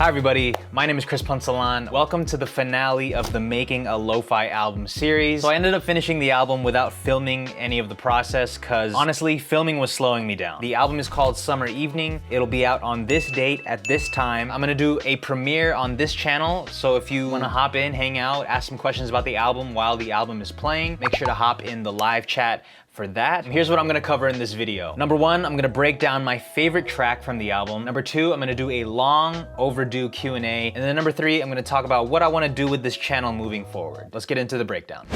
Hi everybody, my name is Punsalan. Welcome to the finale of the Making a Lo-Fi album series. So I ended up finishing the album without filming any of the process because honestly, filming was slowing me down. The album is called Summer Evening. It'll be out on this date at this time. I'm gonna do a premiere on this channel. So if you wanna hop in, hang out, ask some questions about the album while the album is playing, make sure to hop in the live chat for that. And here's what I'm gonna cover in this video. Number one, I'm gonna break down my favorite track from the album. Number two, I'm gonna do a long overdue Q&A. And then number three, I'm gonna talk about what I wanna do with this channel moving forward. Let's get into the breakdown.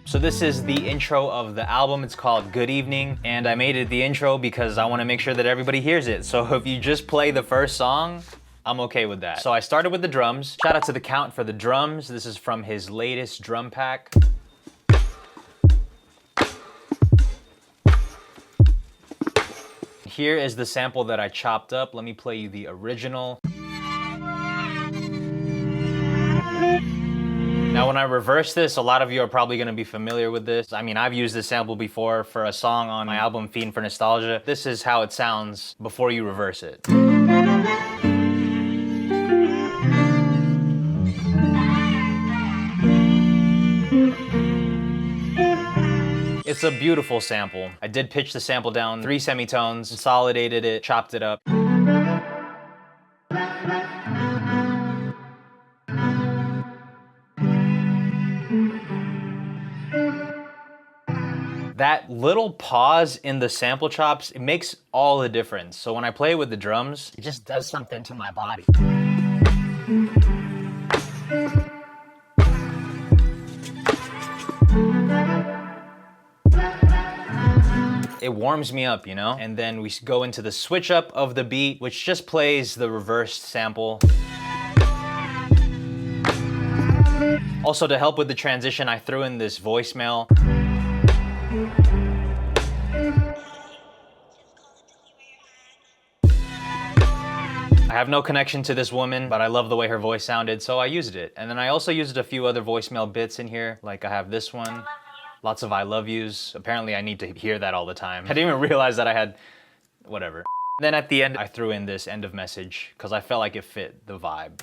So this is the intro of the album. It's called Good Evening. And I made it the intro because I wanna make sure that everybody hears it. So if you just play the first song, I'm okay with that. So I started with the drums. Shout out to The Count for the drums. This is from his latest drum pack. Here is the sample that I chopped up. Let me play you the original. Now when I reverse this, a lot of you are probably gonna be familiar with this. I mean, I've used this sample before for a song on my album, Fiend for Nostalgia. This is how it sounds before you reverse it. It's a beautiful sample. I did pitch the sample down 3 semitones, consolidated it, chopped it up. That little pause in the sample chops, it makes all the difference. So when I play with the drums, it just does something to my body. It warms me up, you know? And then we go into the switch up of the beat, which just plays the reversed sample. Also, to help with the transition, I threw in this voicemail. I have no connection to this woman, but I love the way her voice sounded, so I used it. And then I also used a few other voicemail bits in here, like I have this one. Lots of I love yous. Apparently I need to hear that all the time. I didn't even realize that I had, whatever. Then at the end, I threw in this end of message because I felt like it fit the vibe.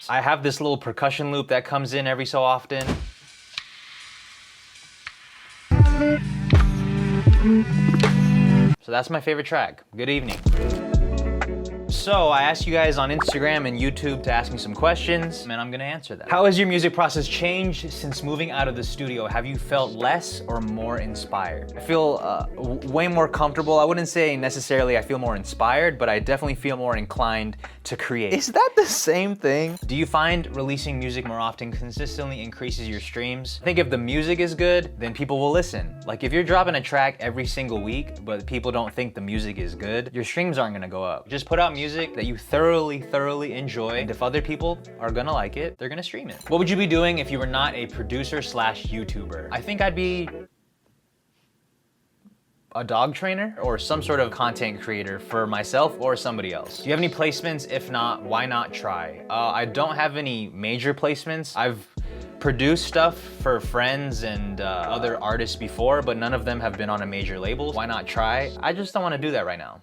I have this little percussion loop that comes in every so often. So that's my favorite track. Good evening. So I asked you guys on Instagram and YouTube to ask me some questions, and I'm gonna answer them. How has your music process changed since moving out of the studio? Have you felt less or more inspired? I feel way more comfortable. I wouldn't say necessarily I feel more inspired, but I definitely feel more inclined to create. Is that the same thing? Do you find releasing music more often consistently increases your streams? I think if the music is good, then people will listen. Like if you're dropping a track every single week, but people don't think the music is good, your streams aren't gonna go up. Just put out music that you thoroughly enjoy, and if other people are gonna like it, they're gonna stream it. What would you be doing if you were not a producer slash YouTuber? I think I'd be a dog trainer or some sort of content creator for myself or somebody else. Do you have any placements? If not, why not try? I don't have any major placements. I've produced stuff for friends and other artists before, but none of them have been on a major label. Why not try? I just don't want to do that right now.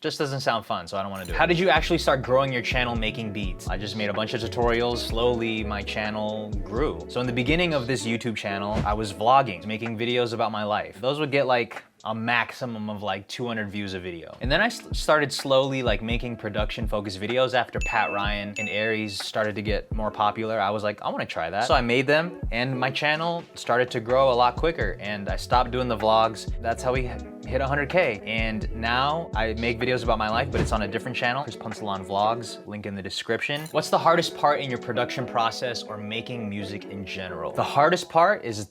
Just doesn't sound fun, so I don't want to do it. How did you actually start growing your channel making beats? I just made a bunch of tutorials. Slowly, my channel grew. So in the beginning of this YouTube channel, I was vlogging, making videos about my life. Those would get like a maximum of like 200 views a video. And then I started slowly like making production focused videos after Pat Ryan and Aries started to get more popular. I was like, I want to try that. So I made them and my channel started to grow a lot quicker and I stopped doing the vlogs. That's how we hit 100K. And now I make videos about my life, but it's on a different channel. There's Punsalan Vlogs, link in the description. What's the hardest part in your production process or making music in general? The hardest part is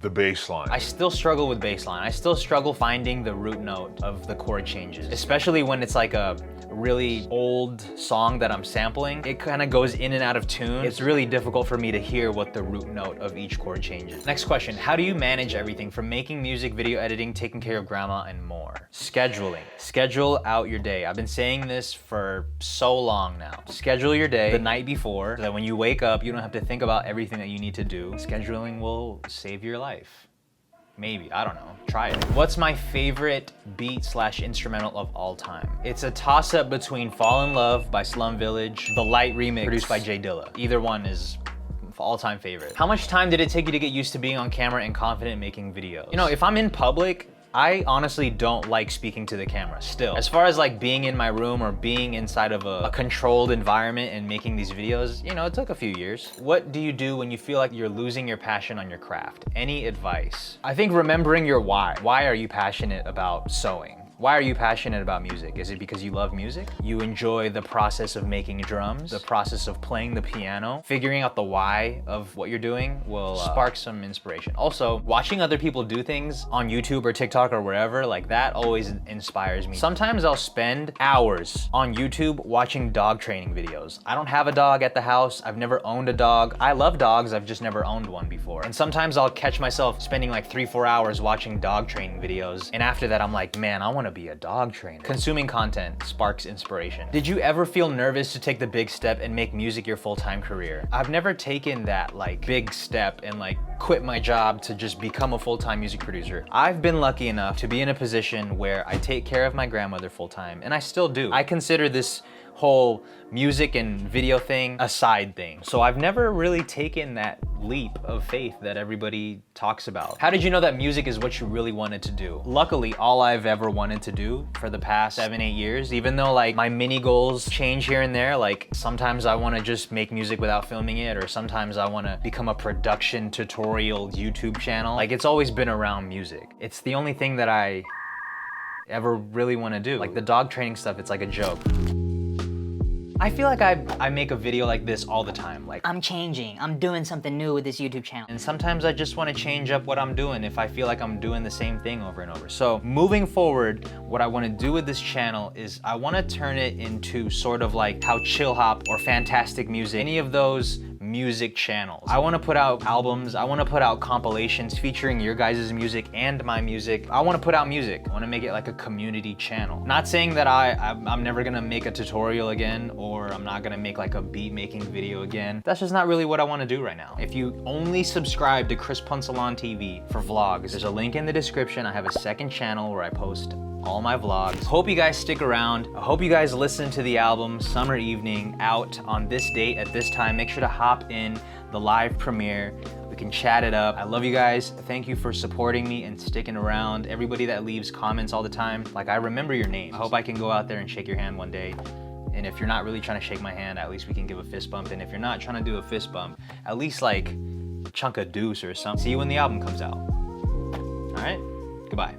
the bass line. I still struggle with bass line. I still struggle finding the root note of the chord changes, especially when it's like a really old song that I'm sampling. It kind of goes in and out of tune. It's really difficult for me to hear what the root note of each chord changes. Next question, how do you manage everything from making music, video editing, taking care of grandma, and more? Scheduling. Schedule out your day. I've been saying this for so long now. Schedule your day the night before so that when you wake up, you don't have to think about everything that you need to do. Scheduling will save your life. Maybe, I don't know. Try it. What's my favorite beat / instrumental of all time? It's a toss-up between Fall in Love by Slum Village, the Light remix produced by J Dilla. Either one is all-time favorite. How much time did it take you to get used to being on camera and confident making videos? You know, if I'm in public, I honestly don't like speaking to the camera still. As far as like being in my room or being inside of a controlled environment and making these videos, you know, it took a few years. What do you do when you feel like you're losing your passion on your craft? Any advice? I think remembering your why. Why are you passionate about sewing? Why are you passionate about music? Is it because you love music? You enjoy the process of making drums, the process of playing the piano? Figuring out the why of what you're doing will spark some inspiration. Also, watching other people do things on YouTube or TikTok or wherever, like that always inspires me. Sometimes I'll spend hours on YouTube watching dog training videos. I don't have a dog at the house. I've never owned a dog. I love dogs, I've just never owned one before. And sometimes I'll catch myself spending like 3-4 hours watching dog training videos. And after that, I'm like, man, I wanna be a dog trainer. Consuming content sparks inspiration. Did you ever feel nervous to take the big step and make music your full-time career? I've never taken that like big step and like quit my job to just become a full-time music producer. I've been lucky enough to be in a position where I take care of my grandmother full-time, and I still do. I consider this whole music and video thing a side thing. So I've never really taken that leap of faith that everybody talks about. How did you know that music is what you really wanted to do? Luckily, all I've ever wanted to do for the past 7-8 years, even though like my mini goals change here and there, like sometimes I want to just make music without filming it, or sometimes I want to become a production tutorial YouTube channel. Like it's always been around music. It's the only thing that I ever really want to do. Like the dog training stuff, it's like a joke. I feel like I make a video like this all the time. Like I'm changing, I'm doing something new with this YouTube channel. And sometimes I just want to change up what I'm doing if I feel like I'm doing the same thing over and over. So moving forward, what I want to do with this channel is I want to turn it into sort of like how Chill Hop or Fantastic Music, any of those music channels. I want to put out albums, I want to put out compilations featuring your guys' music and my music. I want to put out music. I want to make it like a community channel. Not saying that I'm never gonna make a tutorial again, or I'm not gonna make like a beat making video again. That's just not really what I want to do right now. If you only subscribe to Chris Punsalan TV for vlogs, there's a link in the description. I have a second channel where I post all my vlogs. Hope you guys stick around. I hope you guys listen to the album Summer Evening, out on this date at this time. Make sure to hop in the live premiere. We can chat it up. I love you guys. Thank you for supporting me and sticking around. Everybody that leaves comments all the time, like I remember your name. I hope I can go out there and shake your hand one day. And if you're not really trying to shake my hand, at least we can give a fist bump. And if you're not trying to do a fist bump, at least like chunk a deuce or something. See you when the album comes out. All right, goodbye.